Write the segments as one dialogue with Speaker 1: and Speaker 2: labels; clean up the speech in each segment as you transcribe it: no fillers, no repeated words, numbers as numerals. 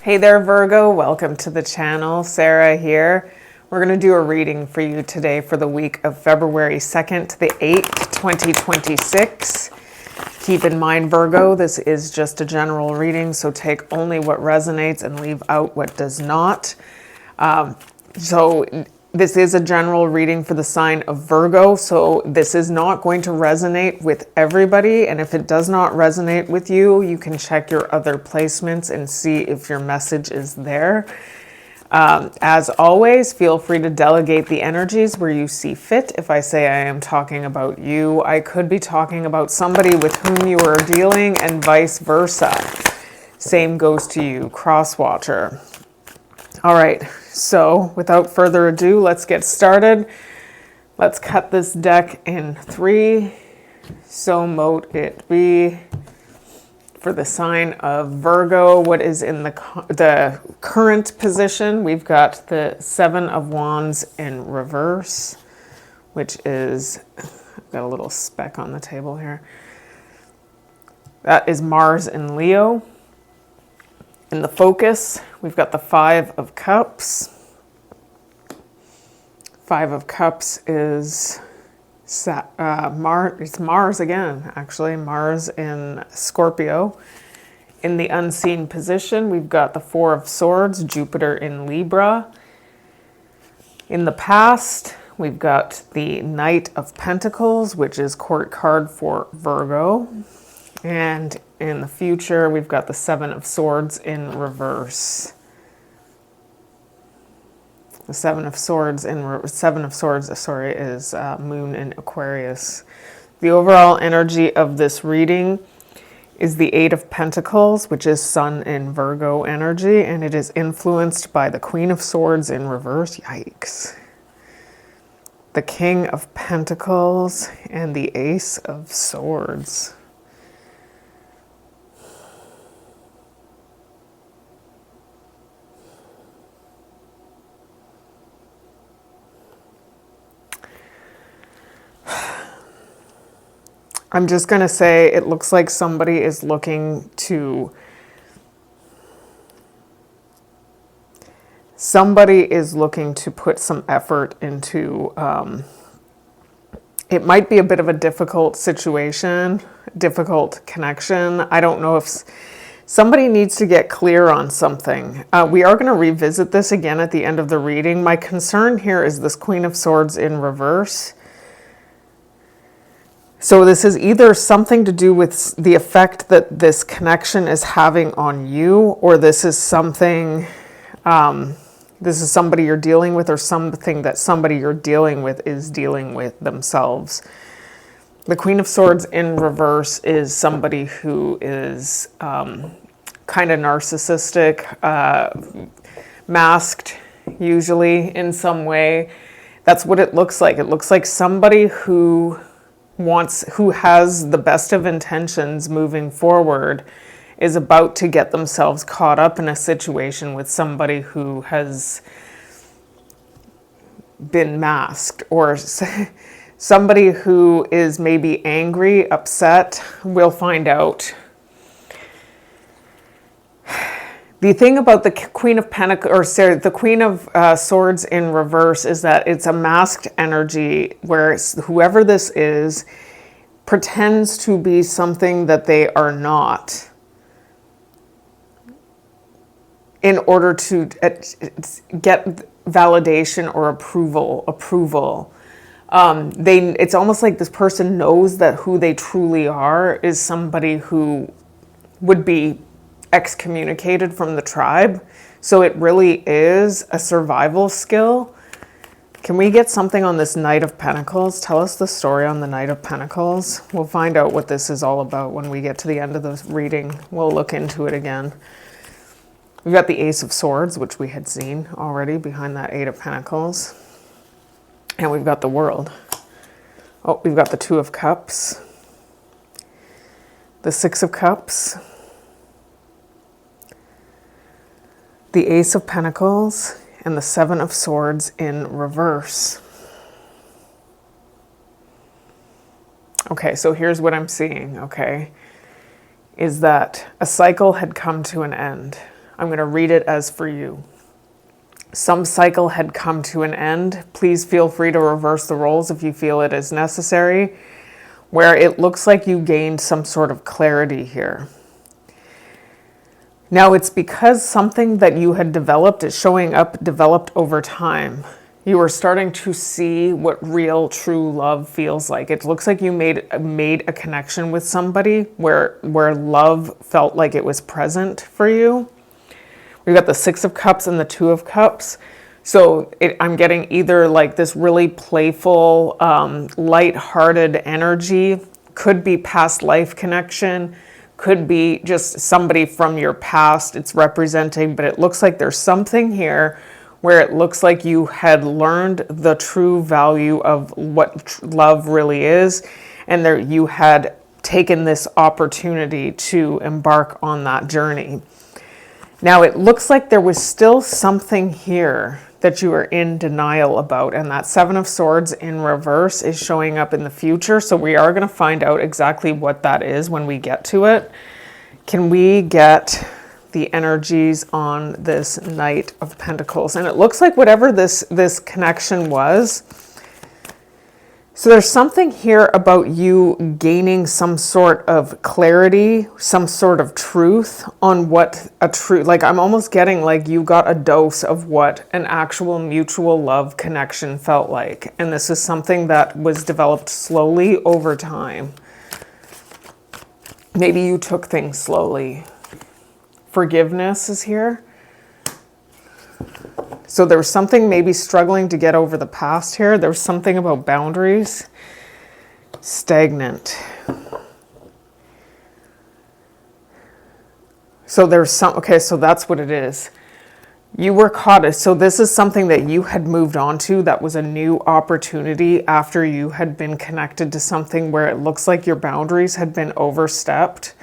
Speaker 1: Hey there, Virgo. Welcome to the channel. Sarah here. We're going to do a reading for you today for the week of February 2nd to the 8th, 2026. Keep in mind, Virgo, this is just a general reading, so take only what resonates and leave out what does not. So this is a general reading for the sign of Virgo, so this is not going to resonate with everybody, and if it does not resonate with you, you can check your other placements and see if your message is there. As always, feel free to delegate the energies where you see fit. If I say I am talking about you, I could be talking about somebody with whom you are dealing, and vice versa. Same goes to you, cross-watcher. All right, so without further ado, let's get started. Let's cut this deck in three. So mote it be. For the sign of Virgo, what is in the current position? We've got the Seven of Wands in reverse, which is, I've got a little speck on the table here. That is Mars in Leo. In the focus, we've got the Five of Cups. Five of Cups is Mars. It's Mars again, actually. Mars in Scorpio. In the unseen position, we've got the Four of Swords, Jupiter in Libra. In the past, we've got the Knight of Pentacles, which is court card for Virgo. And in the future, we've got the Seven of Swords in reverse. The Seven of Swords, is Moon in Aquarius. The overall energy of this reading is the Eight of Pentacles, which is Sun in Virgo energy, and it is influenced by the Queen of Swords in reverse. Yikes. The King of Pentacles and the Ace of Swords. I'm just going to say it looks like somebody is looking to... Somebody is looking to put some effort into... it might be a bit of a difficult situation, difficult connection. I don't know if... Somebody needs to get clear on something. We are going to revisit this again at the end of the reading. My concern here is this Queen of Swords in reverse. So this is either something to do with the effect that this connection is having on you, or this is something, this is somebody you're dealing with, or something that somebody you're dealing with is dealing with themselves. The Queen of Swords in reverse is somebody who is kind of narcissistic, masked usually in some way. That's what it looks like. It looks like somebody who has the best of intentions moving forward is about to get themselves caught up in a situation with somebody who has been masked, or somebody who is maybe angry, upset. We'll find out. The thing about the Queen of Pentacles, the Queen of Swords in reverse, is that it's a masked energy where whoever this is pretends to be something that they are not in order to get validation or approval. It's almost like this person knows that who they truly are is somebody who would be excommunicated from the tribe. So it really is a survival skill. Can we get something on this Knight of Pentacles? Tell us the story on the Knight of Pentacles. We'll find out what this is all about when we get to the end of the reading. We'll look into it again. We've got the Ace of Swords, which we had seen already behind that Eight of Pentacles. And we've got the World. Oh, we've got the Two of Cups. The Six of Cups. The Ace of Pentacles and the Seven of Swords in reverse. Okay, so here's what I'm seeing, okay, is that a cycle had come to an end. I'm going to read it as for you. Some cycle had come to an end. Please feel free to reverse the roles if you feel it is necessary, where it looks like you gained some sort of clarity here. Now it's because something that you had developed is showing up, developed over time. You are starting to see what real, true love feels like. It looks like you made a connection with somebody where love felt like it was present for you. We've got the Six of Cups and the Two of Cups. So I'm getting either like this really playful, light-hearted energy, could be past life connection, could be just somebody from your past it's representing, but it looks like there's something here where it looks like you had learned the true value of what love really is, and there you had taken this opportunity to embark on that journey. Now it looks like there was still something here that you are in denial about, and that Seven of Swords in reverse is showing up in the future, so we are going to find out exactly what that is when we get to it. Can we get the energies on this Knight of Pentacles? And it looks like whatever this connection was, so there's something here about you gaining some sort of clarity, some sort of truth on what a true, like I'm almost getting like you got a dose of what an actual mutual love connection felt like. And this is something that was developed slowly over time. Maybe you took things slowly. Forgiveness is here. So there was something maybe struggling to get over the past here. There was something about boundaries. Stagnant. So there's some, okay, so that's what it is. You were caught, so this is something that you had moved on to, that was a new opportunity after you had been connected to something where it looks like your boundaries had been overstepped.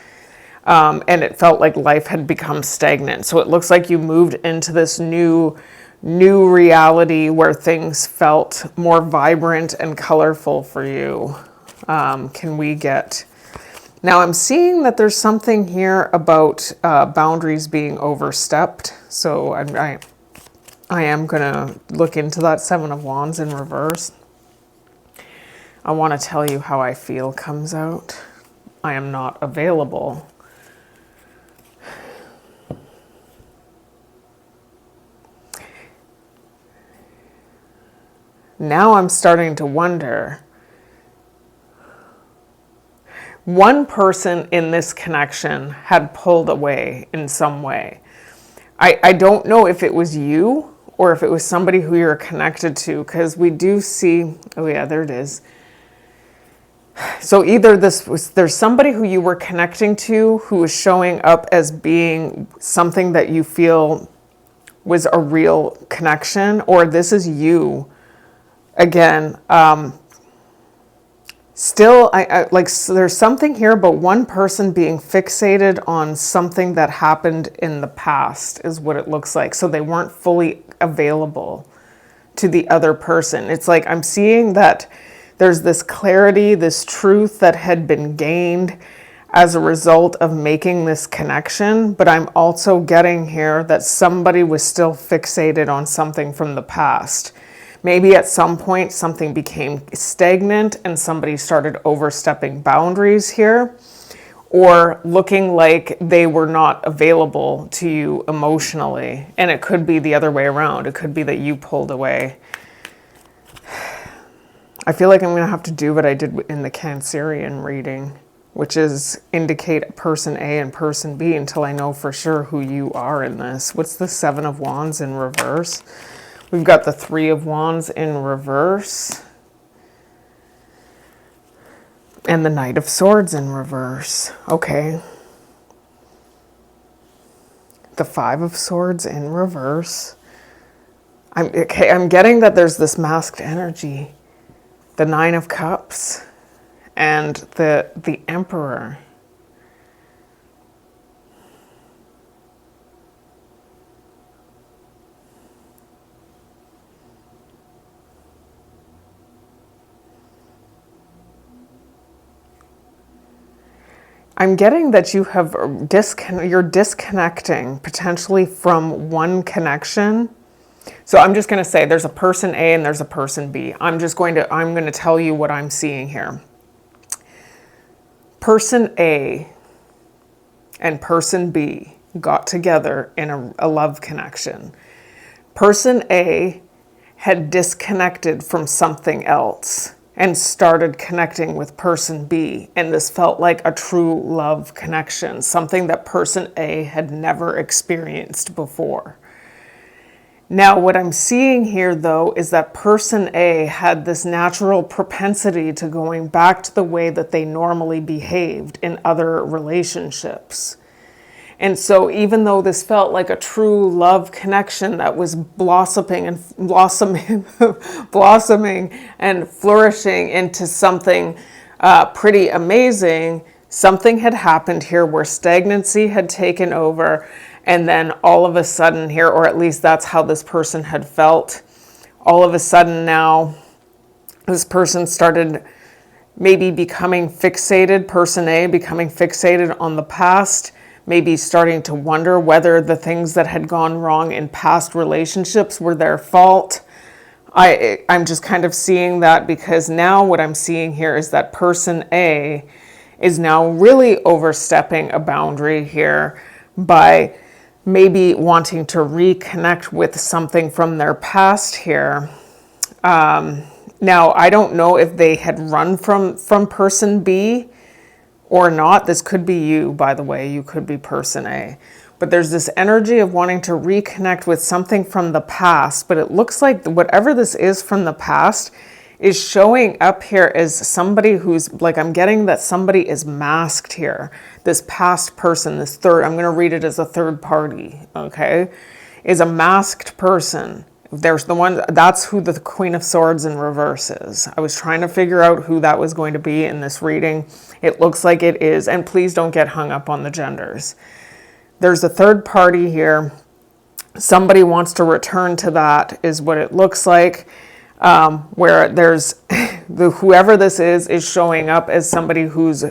Speaker 1: And it felt like life had become stagnant. So it looks like you moved into this new reality where things felt more vibrant and colorful for you. Can we get... Now I'm seeing that there's something here about boundaries being overstepped. So I am going to look into that Seven of Wands in reverse. I want to tell you how I feel comes out. I am not available. Now I'm starting to wonder, one person in this connection had pulled away in some way. I don't know if it was you or if it was somebody who you're connected to, because we do see, oh yeah, there it is. So either there's somebody who you were connecting to who is showing up as being something that you feel was a real connection, or this is you. Again, still, I like, so there's something here about one person being fixated on something that happened in the past is what it looks like. So they weren't fully available to the other person. It's like I'm seeing that there's this clarity, this truth that had been gained as a result of making this connection. But I'm also getting here that somebody was still fixated on something from the past. Maybe at some point something became stagnant and somebody started overstepping boundaries here, or looking like they were not available to you emotionally. And it could be the other way around. It could be that you pulled away. I feel like I'm going to have to do what I did in the Cancerian reading, which is indicate person A and person B until I know for sure who you are in this. What's the Seven of Wands in reverse? We've got the Three of Wands in reverse. And the Knight of Swords in reverse. Okay. The Five of Swords in reverse. I'm getting that there's this masked energy. The Nine of Cups and the Emperor. I'm getting that you have you're disconnecting potentially from one connection. So I'm just going to say there's a person A and there's a person B. I'm going to tell you what I'm seeing here. Person A and person B got together in a love connection. Person A had disconnected from something else and started connecting with person B. And this felt like a true love connection, something that person A had never experienced before. Now, what I'm seeing here, though, is that person A had this natural propensity to going back to the way that they normally behaved in other relationships. And so even though this felt like a true love connection that was blossoming and flourishing into something pretty amazing, something had happened here where stagnancy had taken over. And then all of a sudden here, or at least that's how this person had felt, all of a sudden now, this person started maybe becoming fixated, person A becoming fixated on the past, maybe starting to wonder whether the things that had gone wrong in past relationships were their fault. I'm just kind of seeing that because now what I'm seeing here is that person A is now really overstepping a boundary here by maybe wanting to reconnect with something from their past here. Now, I don't know if they had run from person B or not. This could be you, by the way. You could be person A. But there's this energy of wanting to reconnect with something from the past. But it looks like whatever this is from the past is showing up here as somebody who's, like, I'm getting that somebody is masked here. This past person, this third, I'm going to read it as a third party, okay, is a masked person. There's the one, that's who the Queen of Swords in reverse is. I was trying to figure out who that was going to be in this reading. It looks like it is, and please don't get hung up on the genders. There's a third party here. Somebody wants to return to that, is what it looks like. Where there's whoever this is showing up as somebody who's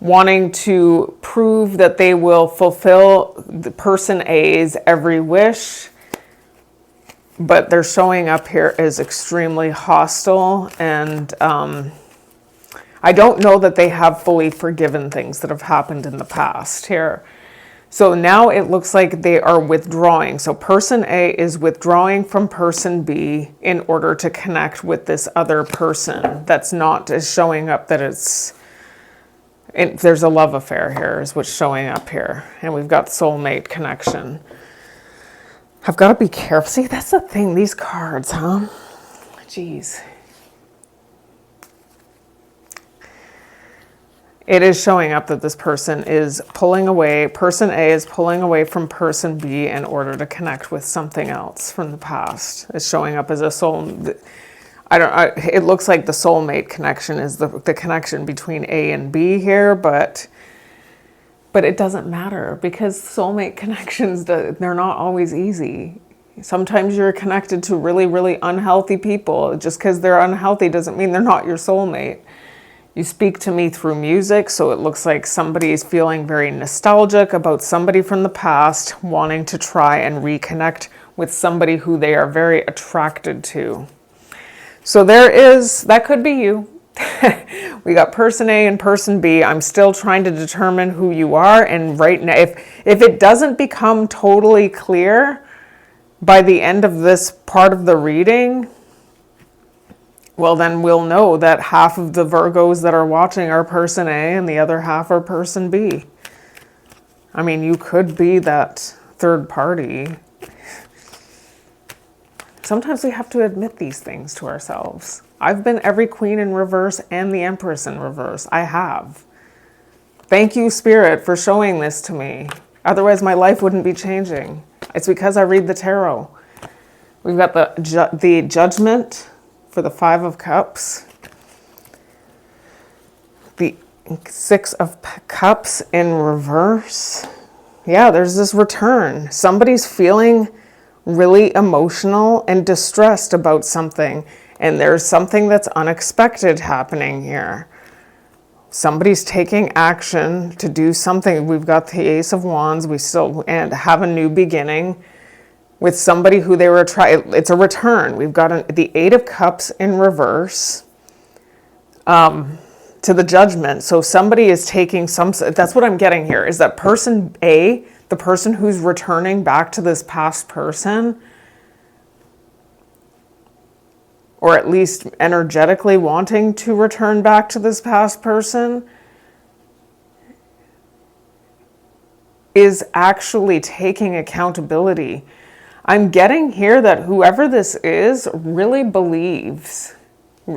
Speaker 1: wanting to prove that they will fulfill the person A's every wish, but they're showing up here as extremely hostile, and I don't know that they have fully forgiven things that have happened in the past here. So now it looks like they are withdrawing. So person A is withdrawing from person B in order to connect with this other person that's not is showing up that there's a love affair here is what's showing up here. And we've got soulmate connection. I've got to be careful. See, that's the thing, these cards, huh? Jeez. It is showing up that this person is pulling away, person A is pulling away from person B in order to connect with something else from the past. It's showing up as a soul. It looks like the soulmate connection is the connection between A and B here, but it doesn't matter because soulmate connections, they're not always easy. Sometimes you're connected to really, really unhealthy people. Just because they're unhealthy doesn't mean they're not your soulmate. You speak to me through music, so it looks like somebody is feeling very nostalgic about somebody from the past, wanting to try and reconnect with somebody who they are very attracted to. So that could be you. We got person A and person B. I'm still trying to determine who you are, and right now, if it doesn't become totally clear by the end of this part of the reading, well, then we'll know that half of the Virgos that are watching are person A and the other half are person B. I mean, you could be that third party. Sometimes we have to admit these things to ourselves. I've been every queen in reverse and the empress in reverse. I have. Thank you, Spirit, for showing this to me. Otherwise, my life wouldn't be changing. It's because I read the tarot. We've got the Judgment for the Five of Cups, the Six of Cups in reverse. Yeah, there's this return. Somebody's feeling really emotional and distressed about something, and there's something that's unexpected happening here. Somebody's taking action to do something. We've got the Ace of Wands. We still and have a new beginning with somebody who they were trying. It's a return. We've got the Eight of Cups in reverse to the Judgment. So somebody is taking some. That's what I'm getting here. Is that person A, the person who's returning back to this past person, or at least energetically wanting to return back to this past person, is actually taking accountability. I'm getting here that whoever this is really believes.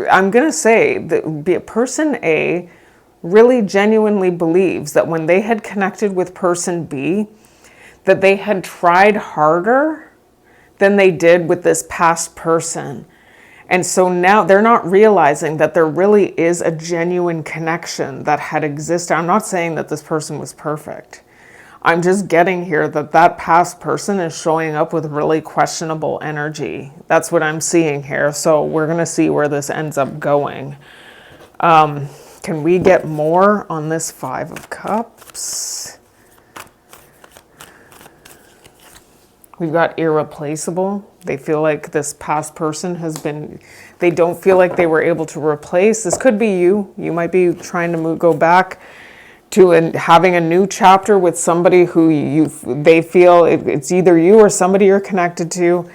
Speaker 1: I'm going to say that person A really genuinely believes that when they had connected with person B, that they had tried harder than they did with this past person. And so now they're not realizing that there really is a genuine connection that had existed. I'm not saying that this person was perfect. I'm just getting here that that past person is showing up with really questionable energy. That's what I'm seeing here. So we're going to see where this ends up going. Can we get more on this Five of Cups? We've got irreplaceable. They feel like this past person has been, they don't feel like they were able to replace. This could be you. You might be trying to go back to having a new chapter with somebody who they feel it's either you or somebody you're connected to,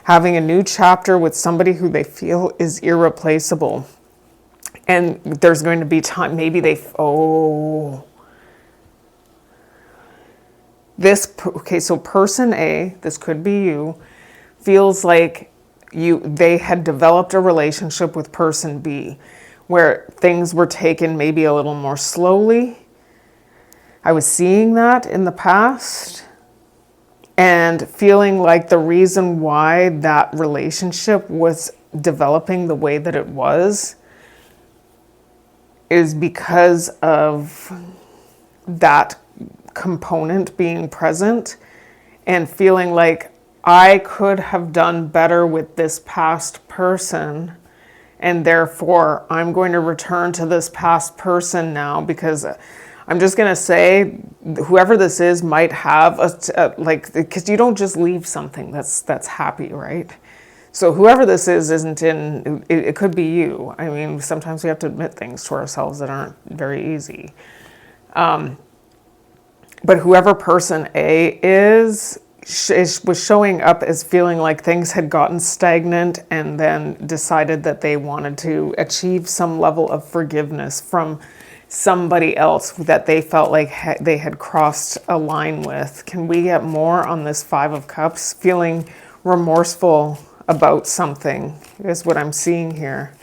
Speaker 1: having a new chapter with somebody who they feel is irreplaceable. And there's going to be time, maybe so person A, this could be you, feels like they had developed a relationship with person B where things were taken maybe a little more slowly. I was seeing that in the past and feeling like the reason why that relationship was developing the way that it was is because of that component being present, and feeling like I could have done better with this past person, and therefore I'm going to return to this past person now, because I'm just going to say whoever this is might have because you don't just leave something that's happy, right? So whoever this is isn't in, it could be you. I mean, sometimes we have to admit things to ourselves that aren't very easy. But whoever person A was showing up as feeling like things had gotten stagnant, and then decided that they wanted to achieve some level of forgiveness from somebody else that they felt like they had crossed a line with. Can we get more on this Five of Cups? Feeling remorseful about something is what I'm seeing here.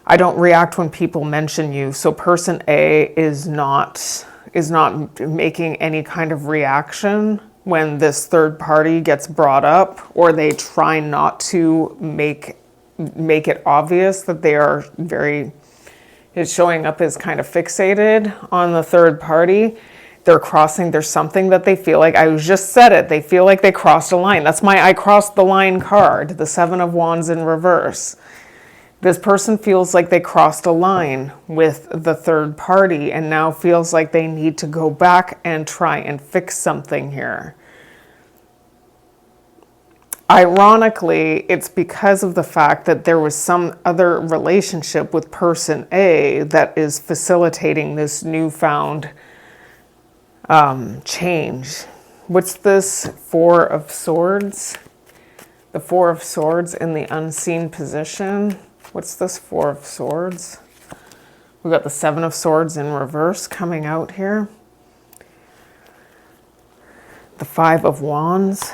Speaker 1: I don't react when people mention you. So person A is not making any kind of reaction when this third party gets brought up, or they try not to make it obvious that they are it's showing up as kind of fixated on the third party. There's something that they feel like, I just said it, they feel like they crossed a line. That's my I crossed the line card, the Seven of Wands in reverse. This person feels like they crossed a line with the third party and now feels like they need to go back and try and fix something here. Ironically, it's because of the fact that there was some other relationship with person A that is facilitating this newfound change. What's this Four of Swords? The Four of Swords in the unseen position. What's this Four of Swords? We've got the Seven of Swords in reverse coming out here. The Five of Wands.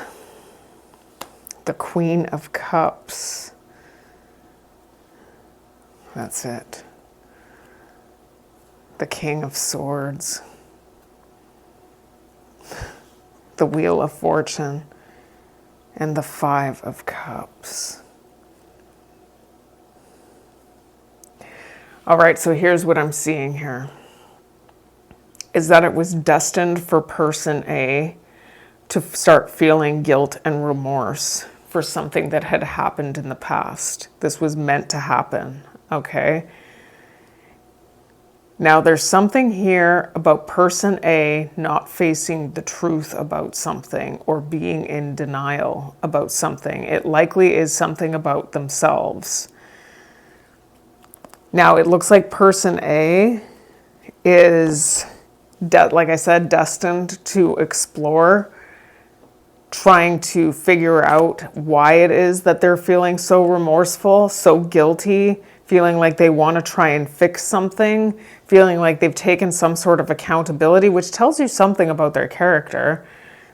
Speaker 1: The Queen of Cups. That's it. The King of Swords. The Wheel of Fortune. And the Five of Cups. All right, so here's what I'm seeing here. Is that it was destined for person A to start feeling guilt and remorse for something that had happened in the past. This was meant to happen, okay? Now, there's something here about person A not facing the truth about something or being in denial about something. It likely is something about themselves. Now, it looks like person A is, like I said, destined to explore, trying to figure out why it is that they're feeling so remorseful, so guilty, feeling like they want to try and fix something, feeling like they've taken some sort of accountability, which tells you something about their character.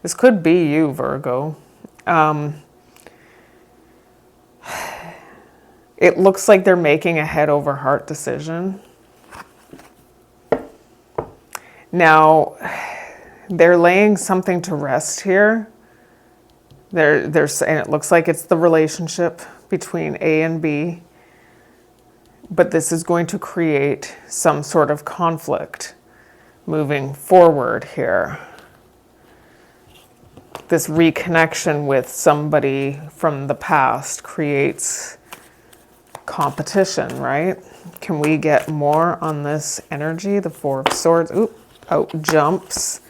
Speaker 1: This could be you, Virgo. It looks like they're making a head over heart decision. Now, they're laying something to rest here. They're saying it looks like it's the relationship between A and B, but this is going to create some sort of conflict moving forward here. This reconnection with somebody from the past creates competition, right? Can we get more on this energy? The Four of Swords, out jumps.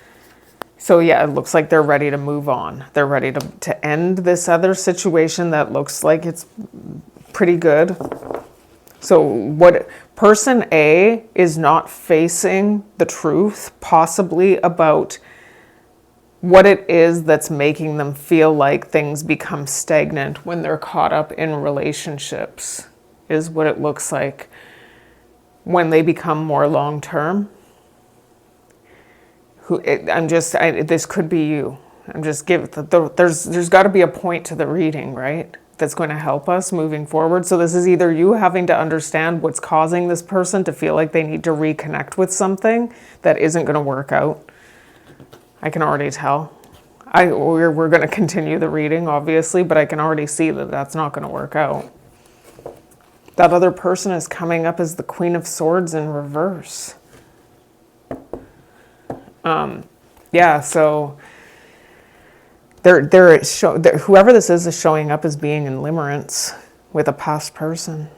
Speaker 1: So yeah, it looks like they're ready to move on. They're ready to end this other situation that looks like it's pretty good. So what person A is not facing the truth, possibly about what it is that's making them feel like things become stagnant when they're caught up in relationships, is what it looks like when they become more long-term. This could be you. There's got to be a point to the reading, right? That's going to help us moving forward. So this is either you having to understand what's causing this person to feel like they need to reconnect with something that isn't going to work out. I can already tell. We're going to continue the reading, obviously, but I can already see that that's not going to work out. That other person is coming up as the Queen of Swords in reverse. So whoever this is showing up as being in limerence with a past person,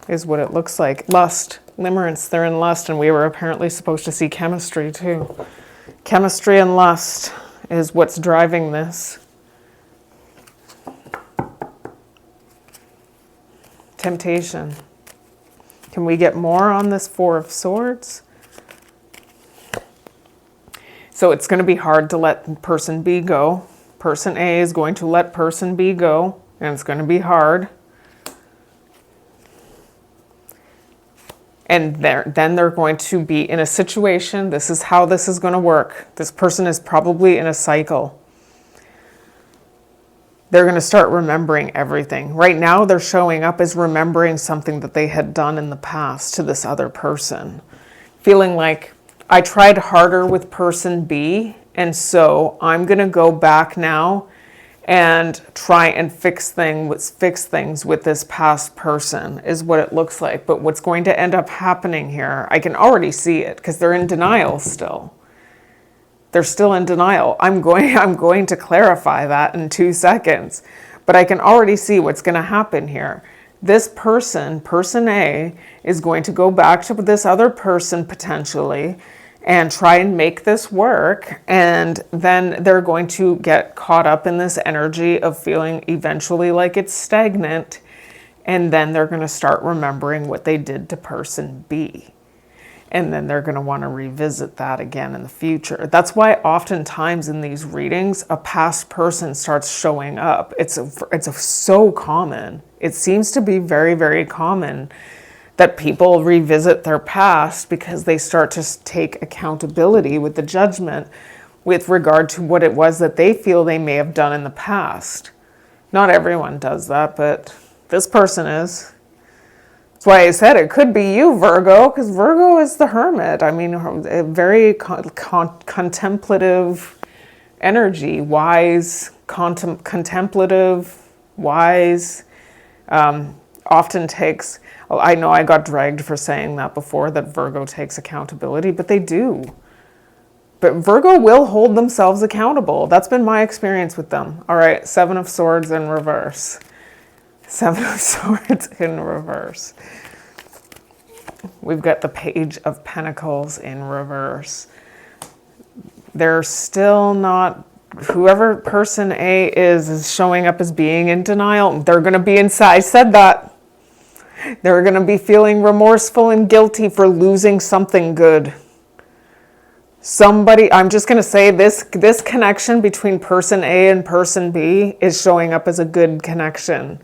Speaker 1: is what it looks like. Lust, limerence, they're in lust, and we were apparently supposed to see chemistry too. Chemistry and lust is what's driving this. Temptation. Can we get more on this Four of Swords? So it's going to be hard to let person B go. Person A is going to let person B go, and it's going to be hard. And then they're going to be in a situation, this is how this is going to work. This person is probably in a cycle. They're going to start remembering everything. Right now, they're showing up as remembering something that they had done in the past to this other person. Feeling like, I tried harder with person B, and so I'm going to go back now and try and fix things with this past person, is what it looks like. But what's going to end up happening here, I can already see it because they're in denial still. They're still in denial. I'm going to clarify that in 2 seconds, but I can already see what's going to happen here. This person A, is going to go back to this other person potentially and try and make this work, and then they're going to get caught up in this energy of feeling eventually like it's stagnant, and then they're going to start remembering what they did to person B. And then they're going to want to revisit that again in the future. That's why oftentimes in these readings, a past person starts showing up. It's so common. It seems to be very, very common that people revisit their past because they start to take accountability with the judgment with regard to what it was that they feel they may have done in the past. Not everyone does that, but this person is. That's why I said it could be you, Virgo, because Virgo is the hermit. I mean, a very contemplative energy, wise, contemplative, wise, often takes, I know I got dragged for saying that before, that Virgo takes accountability, but they do. But Virgo will hold themselves accountable. That's been my experience with them. All right, Seven of Swords in reverse. Seven of Swords in reverse. We've got the Page of Pentacles in reverse. They're still not, whoever person A is showing up as being in denial. They're going to be inside. I said that. They're going to be feeling remorseful and guilty for losing something good. Somebody, I'm just going to say this connection between person A and person B is showing up as a good connection.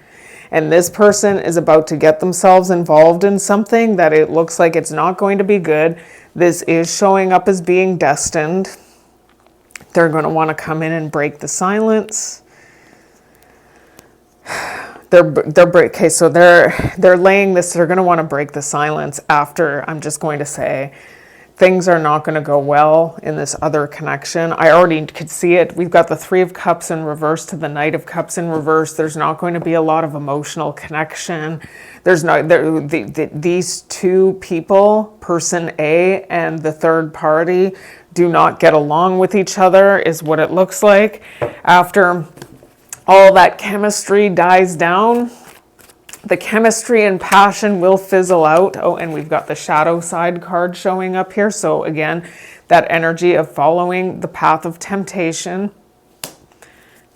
Speaker 1: And this person is about to get themselves involved in something that it looks like it's not going to be good. This is showing up as being destined. They're going to want to come in and break the silence. Okay, so they're laying this, they're going to want to break the silence after, I'm just going to say, things are not going to go well in this other connection. I already could see it. We've got the Three of Cups in reverse to the Knight of Cups in reverse. There's not going to be a lot of emotional connection. There's not, these two people, person A and the third party, do not get along with each other, is what it looks like. After all that chemistry dies down, the chemistry and passion will fizzle out. Oh, and we've got the shadow side card showing up here. So again, that energy of following the path of temptation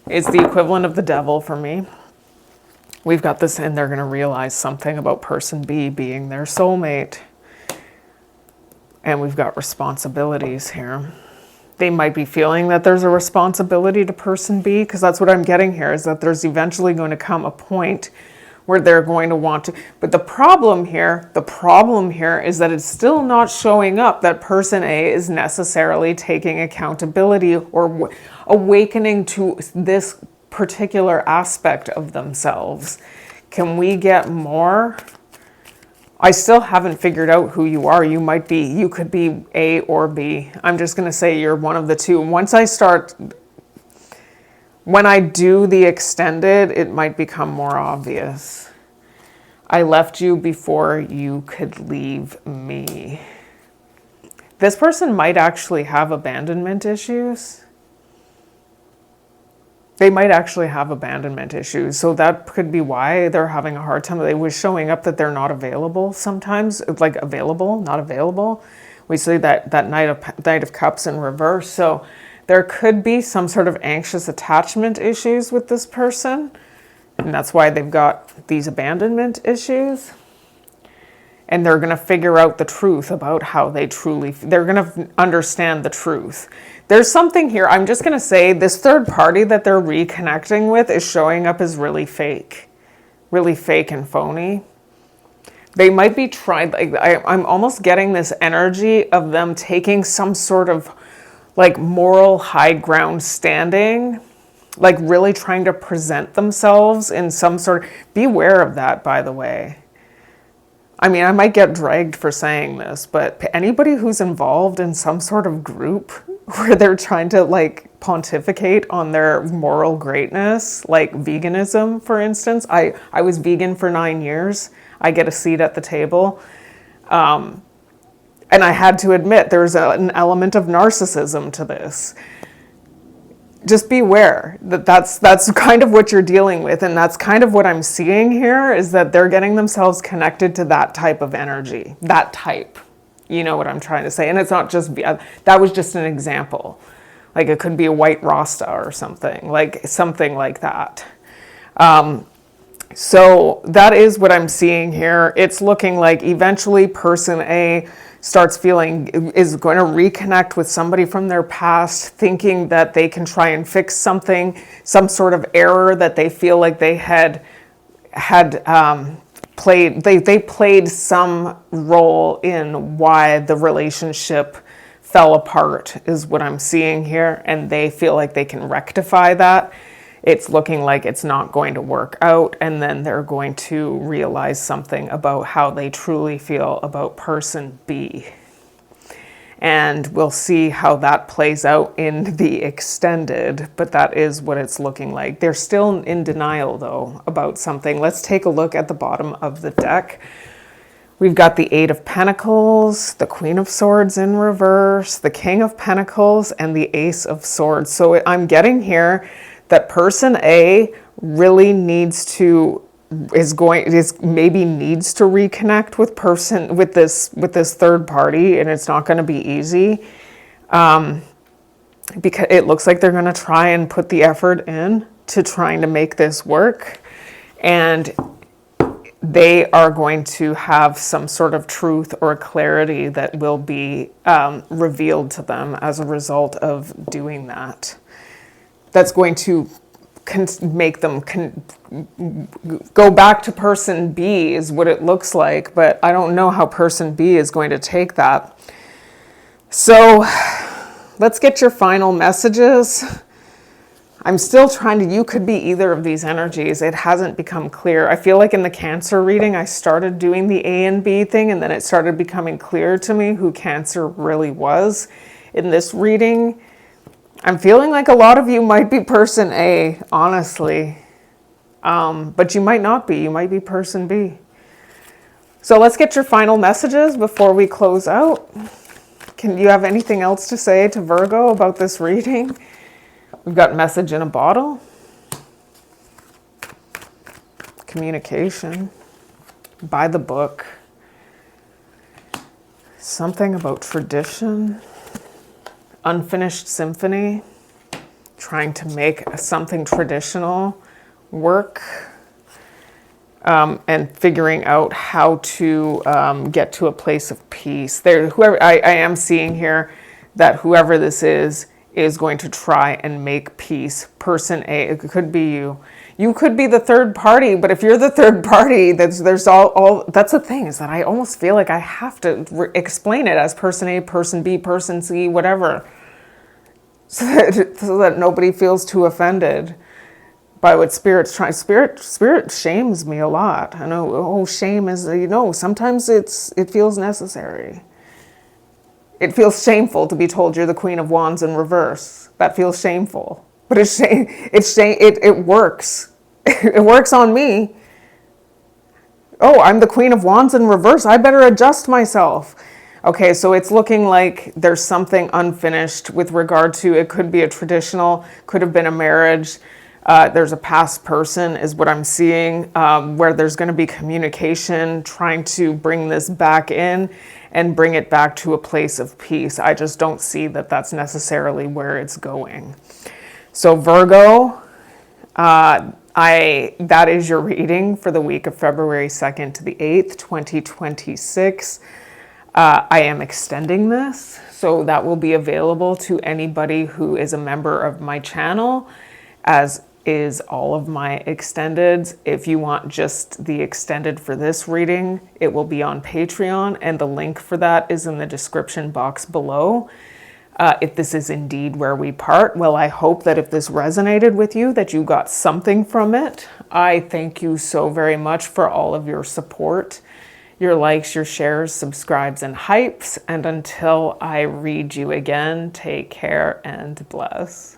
Speaker 1: is the equivalent of the devil for me. We've got this, and they're going to realize something about person B being their soulmate. And we've got responsibilities here. They might be feeling that there's a responsibility to person B, because that's what I'm getting here, is that there's eventually going to come a point where they're going to want to, but the problem here is that it's still not showing up that person A is necessarily taking accountability or awakening to this particular aspect of themselves. Can we get more? I still haven't figured out who you are. You could be A or B. I'm just going to say you're one of the two. When I do the extended, it might become more obvious. I left you before you could leave me. This person might actually have abandonment issues. They might actually have abandonment issues. So that could be why they're having a hard time. They was showing up that they're not available sometimes, like available, not available. We see that Knight of Cups in reverse. So there could be some sort of anxious attachment issues with this person, and that's why they've got these abandonment issues. And they're going to figure out the truth about how they they're going to understand the truth. There's something here, I'm just going to say, this third party that they're reconnecting with is showing up as really fake and phony. They might be trying, I'm almost getting this energy of them taking some sort of like moral high ground standing, like really trying to present themselves in some sort of, beware of that, by the way. I mean, I might get dragged for saying this, but anybody who's involved in some sort of group where they're trying to like pontificate on their moral greatness, like veganism, for instance. I was vegan for 9 years. I get a seat at the table. And I had to admit there's an element of narcissism to this. Just beware that that's kind of what you're dealing with. And that's kind of what I'm seeing here, is that they're getting themselves connected to that type of energy, that type. You know what I'm trying to say? And it's not just, that was just an example. Like it could be a white Rasta or something like that. So that is what I'm seeing here. It's looking like eventually person A is going to reconnect with somebody from their past, thinking that they can try and fix something, some sort of error that they feel like they had played. They played some role in why the relationship fell apart, is what I'm seeing here, and they feel like they can rectify that. It's looking like it's not going to work out, and then they're going to realize something about how they truly feel about person B. And we'll see how that plays out in the extended, but that is what it's looking like. They're still in denial, though, about something. Let's take a look at the bottom of the deck. We've got the Eight of Pentacles, the Queen of Swords in reverse, the King of Pentacles, and the Ace of Swords. So I'm getting here that person A really needs to is maybe needs to reconnect with this third party, and it's not going to be easy, because it looks like they're going to try and put the effort in to trying to make this work, and they are going to have some sort of truth or clarity that will be revealed to them as a result of doing that. That's going to make them go back to person B is what it looks like, but I don't know how person B is going to take that. So let's get your final messages. I'm still trying to, you could be either of these energies. It hasn't become clear. I feel like in the Cancer reading, I started doing the A and B thing, and then it started becoming clear to me who Cancer really was. In this reading, I'm feeling like a lot of you might be person A, honestly. But you might not be. You might be person B. So let's get your final messages before we close out. Can you have anything else to say to Virgo about this reading? We've got message in a bottle. Communication. By the book. Something about tradition. Unfinished symphony. Trying to make something traditional work. And figuring out how to get to a place of peace. Whoever I am seeing here that whoever this is going to try and make peace. Person A, it could be you. You could be the third party, but if you're the third party, there's all that's the thing, is that I almost feel like I have to explain it as person A, person B, person C, whatever, so that nobody feels too offended by what Spirit's trying. Spirit shames me a lot. I know, shame is, sometimes it feels necessary. It feels shameful to be told you're the Queen of Wands in reverse. That feels shameful. But it works. It works on me. Oh, I'm the Queen of Wands in reverse. I better adjust myself. Okay, so it's looking like there's something unfinished with regard to, it could be a traditional, could have been a marriage. There's a past person is what I'm seeing, where there's going to be communication, trying to bring this back in and bring it back to a place of peace. I just don't see that that's necessarily where it's going. So Virgo, that is your reading for the week of February 2nd to the 8th, 2026. I am extending this, so that will be available to anybody who is a member of my channel, as is all of my extendeds. If you want just the extended for this reading, it will be on Patreon, and the link for that is in the description box below. If this is indeed where we part, well, I hope that if this resonated with you, that you got something from it. I thank you so very much for all of your support, your likes, your shares, subscribes, and hypes. And until I read you again, take care and bless.